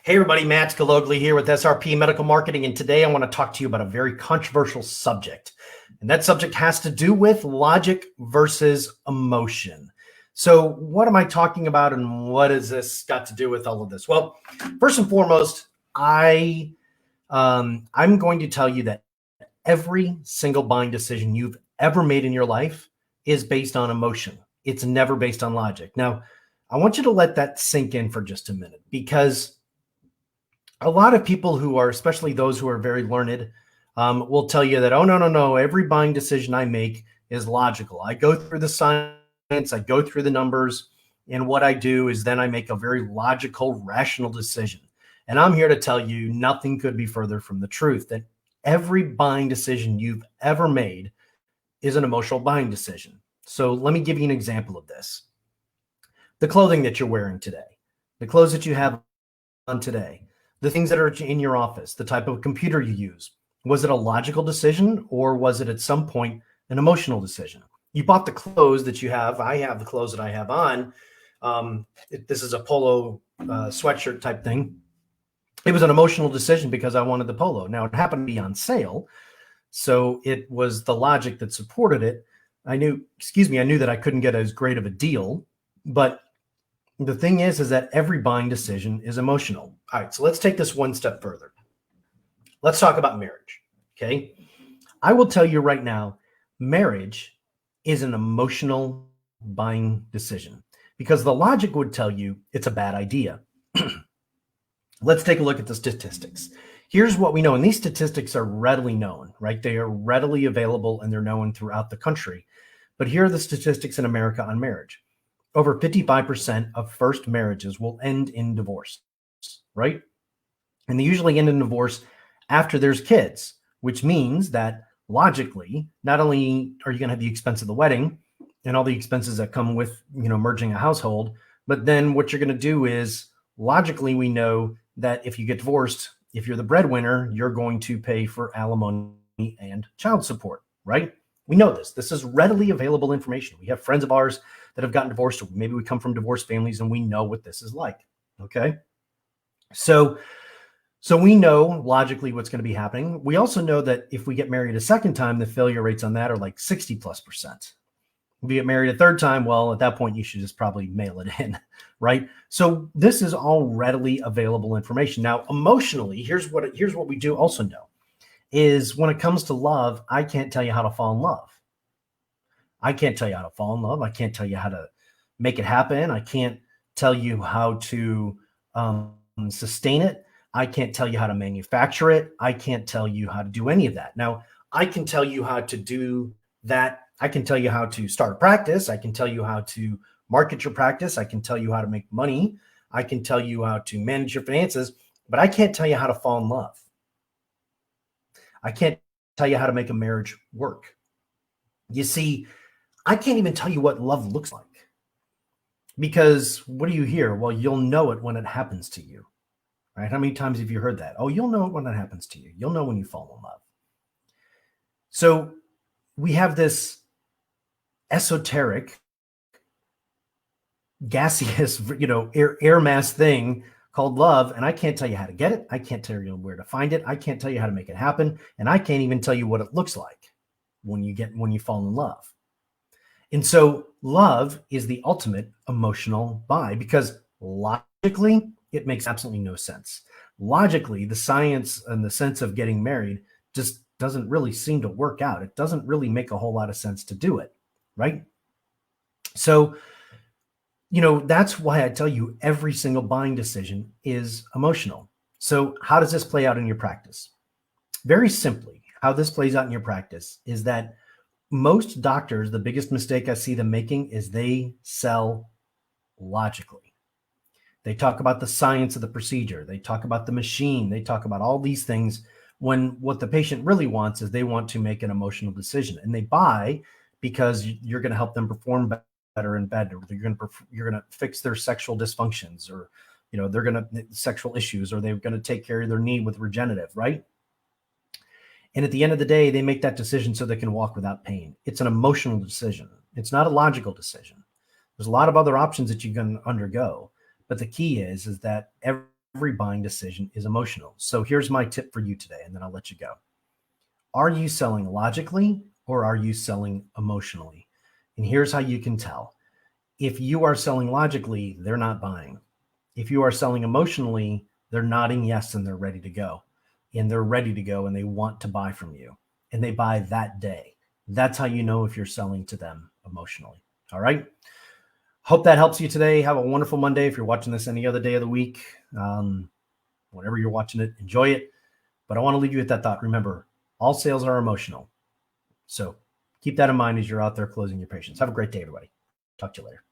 Hey everybody, Matt Galogli here with SRP Medical Marketing, and today I want to talk to you about a very controversial subject. And that subject has to do with logic versus emotion. So what am I talking about, and what has this got to do with all of this? Well, first and foremost, I'm going to tell you that every single buying decision you've ever made in your life is based on emotion. It's never based on logic. Now, I want you to let that sink in for just a minute, because a lot of people who are, especially those who are very learned, will tell you that, oh, no, every buying decision I make is logical. I go through the science, I go through the numbers, and what I do is then I make a very logical, rational decision. And I'm here to tell you nothing could be further from the truth, that every buying decision you've ever made is an emotional buying decision. So let me give you an example of this. The clothing that you're wearing today, the clothes that you have on today, the things that are in your office, the type of computer you use. Was it a logical decision, or was it at some point an emotional decision? You bought the clothes that you have. I have the clothes that I have on. This is a polo sweatshirt type thing. It was an emotional decision because I wanted the polo. Now, it happened to be on sale, so it was the logic that supported it. I knew that I couldn't get as great of a deal, but the thing is that every buying decision is emotional. All right, so let's take this one step further. Let's talk about marriage, okay? I will tell you right now, marriage is an emotional buying decision, because the logic would tell you it's a bad idea. Let's take a look at the statistics. Here's what we know, and these statistics are readily known, right? They are readily available and they're known throughout the country. But here are the statistics in America on marriage. Over 55% of first marriages will end in divorce, right? And they usually end in divorce after there's kids, which means that logically, not only are you going to have the expense of the wedding and all the expenses that come with, merging a household, but then what you're going to do is, logically, we know that if you get divorced, if you're the breadwinner, you're going to pay for alimony and child support, right? We know this. This is readily available information. We have friends of ours that have gotten divorced. Maybe we come from divorced families and we know what this is like. Okay. So we know logically what's going to be happening. We also know that if we get married a second time, the failure rates on that are like 60+%. If you get married a third time, well, at that point, you should just probably mail it in, right? So this is all readily available information. Now, emotionally, here's what we do also know is, when it comes to love, I can't tell you how to fall in love. I can't tell you how to fall in love. I can't tell you how to make it happen. I can't tell you how to sustain it. I can't tell you how to manufacture it. I can't tell you how to do any of that. Now, I can tell you how to do that. I can tell you how to start a practice. I can tell you how to market your practice. I can tell you how to make money. I can tell you how to manage your finances, but I can't tell you how to fall in love. I can't tell you how to make a marriage work. You see, I can't even tell you what love looks like, because what do you hear? Well, you'll know it when it happens to you, right? How many times have you heard that? Oh, you'll know it when it happens to you. You'll know when you fall in love. So we have this esoteric, gaseous, air mass thing called love, and I can't tell you how to get it. I can't tell you where to find it. I can't tell you how to make it happen, and I can't even tell you what it looks like when you fall in love. And so love is the ultimate emotional buy, because logically, it makes absolutely no sense. Logically, the science and the sense of getting married just doesn't really seem to work out. It doesn't really make a whole lot of sense to do it, right? So, that's why I tell you every single buying decision is emotional. So how does this play out in your practice? Very simply, how this plays out in your practice is that most doctors, the biggest mistake I see them making is they sell logically. They talk about the science of the procedure. They talk about the machine. They talk about all these things, when what the patient really wants is they want to make an emotional decision, and they buy because you're going to help them perform better in bed, or you're going to fix their sexual dysfunctions, or they're going to sexual issues, or they're going to take care of their need with regenerative, right? And at the end of the day, they make that decision so they can walk without pain. It's an emotional decision. It's not a logical decision. There's a lot of other options that you can undergo, but the key is that every every buying decision is emotional. So here's my tip for you today, and then I'll let you go. Are you selling logically or are you selling emotionally? And here's how you can tell. If you are selling logically, they're not buying. If you are selling emotionally, they're nodding yes and they're ready to go. And they're ready to go and they want to buy from you. And they buy that day. That's how you know if you're selling to them emotionally. All right. Hope that helps you today. Have a wonderful Monday. If you're watching this any other day of the week, whenever you're watching it, enjoy it. But I want to leave you with that thought. Remember, all sales are emotional. So keep that in mind as you're out there closing your patients. Have a great day, everybody. Talk to you later.